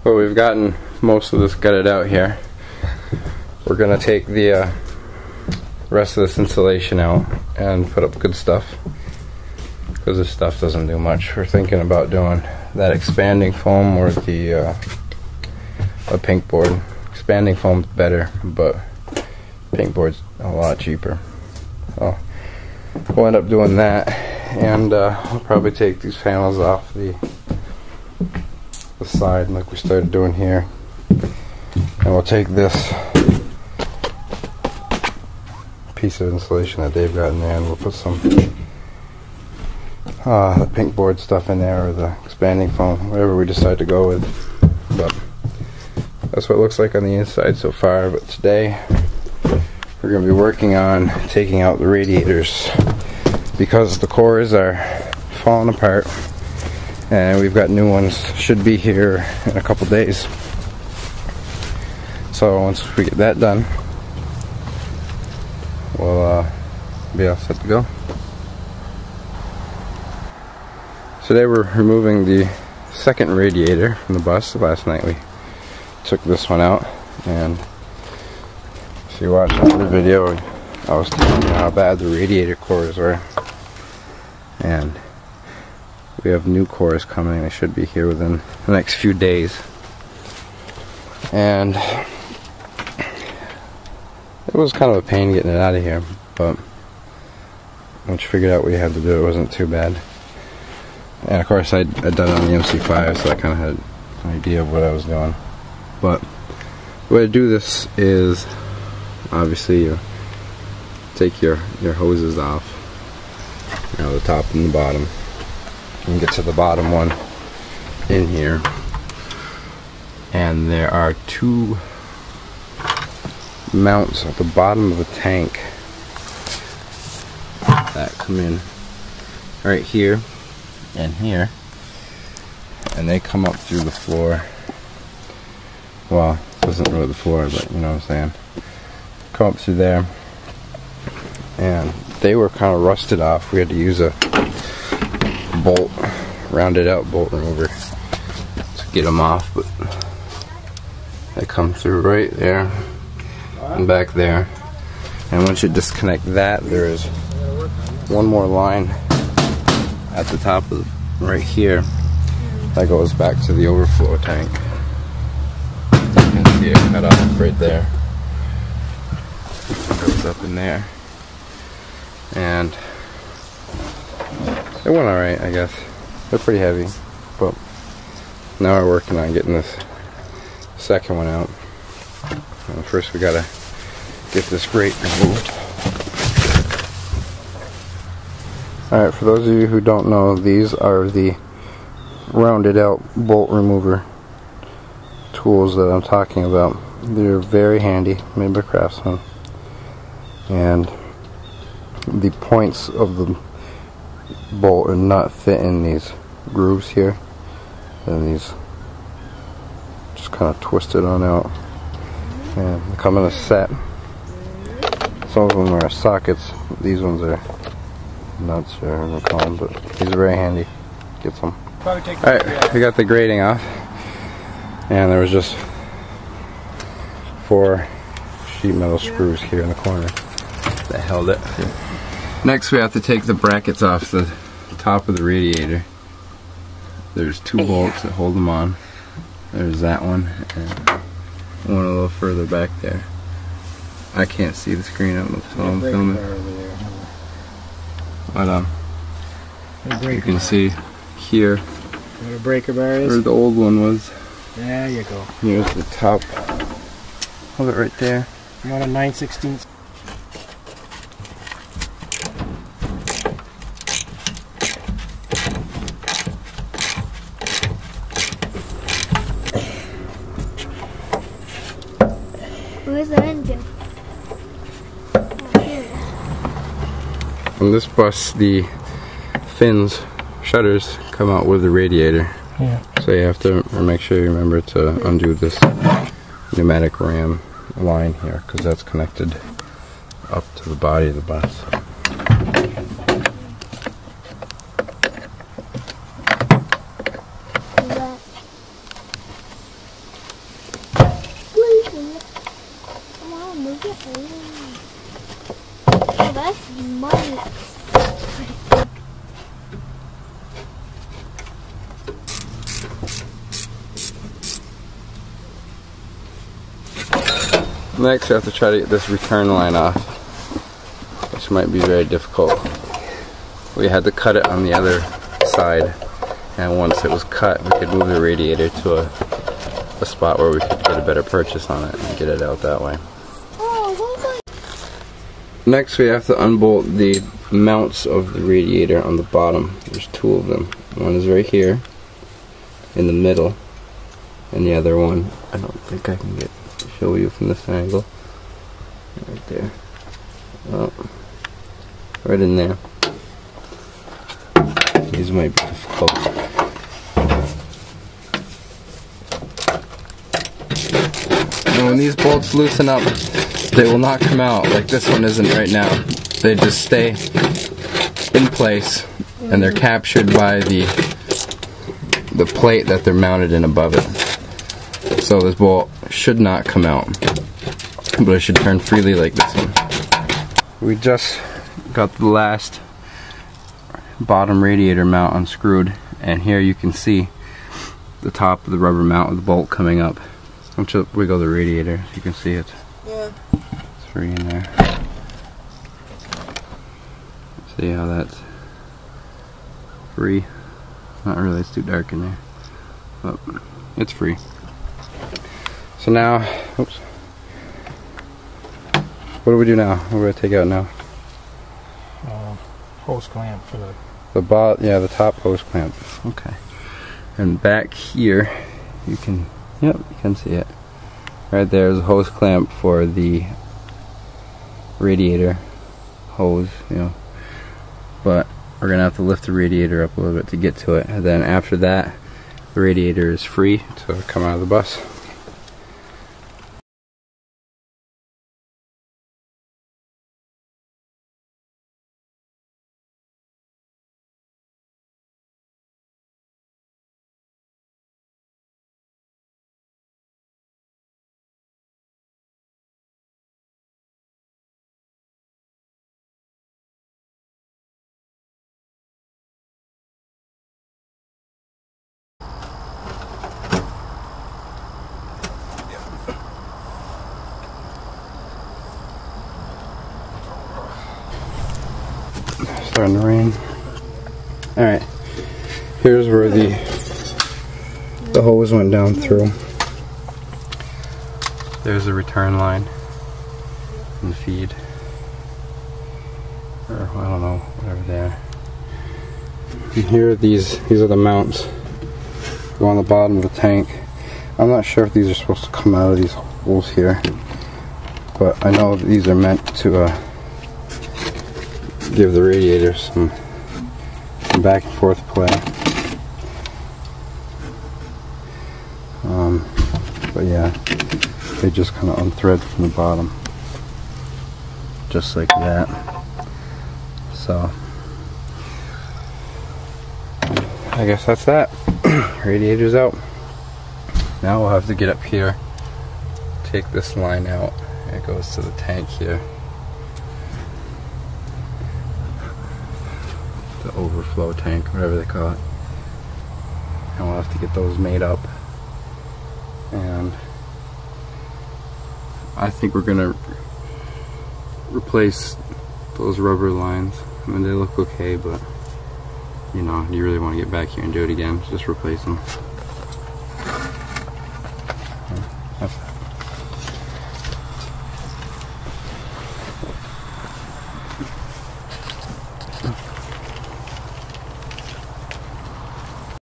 Well, we've gotten most of this gutted out here. We're gonna take the rest of this insulation out and put up good stuff, because this stuff doesn't do much. We're thinking about doing that expanding foam or the a pink board. Expanding foam's better, but pink board's a lot cheaper. So we'll end up doing that, and we'll probably take these panels off the side like we started doing here, and we'll take this piece of insulation that they've got in there and we'll put some the pink board stuff in there, or the expanding foam, whatever we decide to go with. But that's what it looks like on the inside so far. But today we're going to be working on taking out the radiators, because the cores are falling apart and we've got new ones, should be here in a couple days. So once we get that done, we'll be all set to go. Today we're removing the second radiator from the bus. Last night we took this one out, and if you watched the video, I was telling you how bad the radiator cores were, and we have new cores coming. They should be here within the next few days, and it was kind of a pain getting it out of here, but once you figured out what you had to do, it wasn't too bad. And of course I'd done it on the MC5, so I kind of had an idea of what I was doing. But the way to do this is, obviously, you take your hoses off, the top and the bottom, and get to the bottom one in here, and there are two mounts at the bottom of the tank that come in right here and here, and they come up through the floor. Well, this isn't really the floor, but you know what I'm saying. Come up through there, and they were kind of rusted off. We had to use a bolt, rounded out bolt remover to get them off, but they come through right there and back there. And once you disconnect that, there is one more line at the top of right here that goes back to the overflow tank. You can see it cut off right there. It goes up in there, and it went alright, I guess. They're pretty heavy, but now we're working on getting this second one out. First we gotta get this grate removed. Alright, for those of you who don't know, these are the rounded out bolt remover tools that I'm talking about. They're very handy, made by Craftsman, and the points of the bolt and nut fit in these grooves here, and these just kind of twist it on out, and they come in a set. Some of them are sockets, these ones are nuts, or whatever they call them, but these are very handy. Get some. Alright, we got the grating off, and there was just 4 sheet metal screws here in the corner that held it. Next we have to take the brackets off the top of the radiator. There's 2 bolts that hold them on. There's that one, and one a little further back there. I can't see the screen up, so I'm filming. But you can see here where the breaker bar is, where the old one was. There you go. Here's the top. Hold it right there. About a 9/16. Where's the engine? On this bus, the fins, shutters, come out with the radiator. Yeah. So you have to make sure you remember to undo this pneumatic ram line here, because that's connected up to the body of the bus. Oh, that's money. Next, we have to try to get this return line off, which might be very difficult. We had to cut it on the other side, and once it was cut, we could move the radiator to a spot where we could get a better purchase on it and get it out that way. Next, we have to unbolt the mounts of the radiator on the bottom. There's two of them. One is right here in the middle, and the other one, I don't think I can show you from this angle. Right there. Oh, right in there. These might be difficult. And when these bolts loosen up, they will not come out like this one isn't right now. They just stay in place, and they're captured by the plate that they're mounted in above it. So this bolt should not come out, but it should turn freely like this one. We just got the last bottom radiator mount unscrewed, and here you can see the top of the rubber mount with the bolt coming up. I'll just wiggle the radiator so you can see it. Yeah. It's free in there. See how that's free? Not really, it's too dark in there. But it's free. So now, oops. What do we do now? What are we going to take out now? Hose clamp for the... the top hose clamp. Okay. And back here, you can, yep, you can see it. Right there is a hose clamp for the radiator hose, you know. But we're going to have to lift the radiator up a little bit to get to it. And then after that, the radiator is free to come out of the bus. Starting to rain. Alright, here's where the hose went down through. There's the return line and the feed, or I don't know, whatever they are. And here, these are the mounts. Go on the bottom of the tank. I'm not sure if these are supposed to come out of these holes here, but I know that these are meant to give the radiator some back and forth play. But yeah, they just kind of unthread from the bottom, just like that. So I guess that's that. Radiator's out. Now we'll have to get up here, take this line out. It goes to the tank here. The overflow tank, whatever they call it. And we'll have to get those made up. And I think we're gonna replace those rubber lines. I mean, they look okay, but you know, you really want to get back here and do it again, just replace them.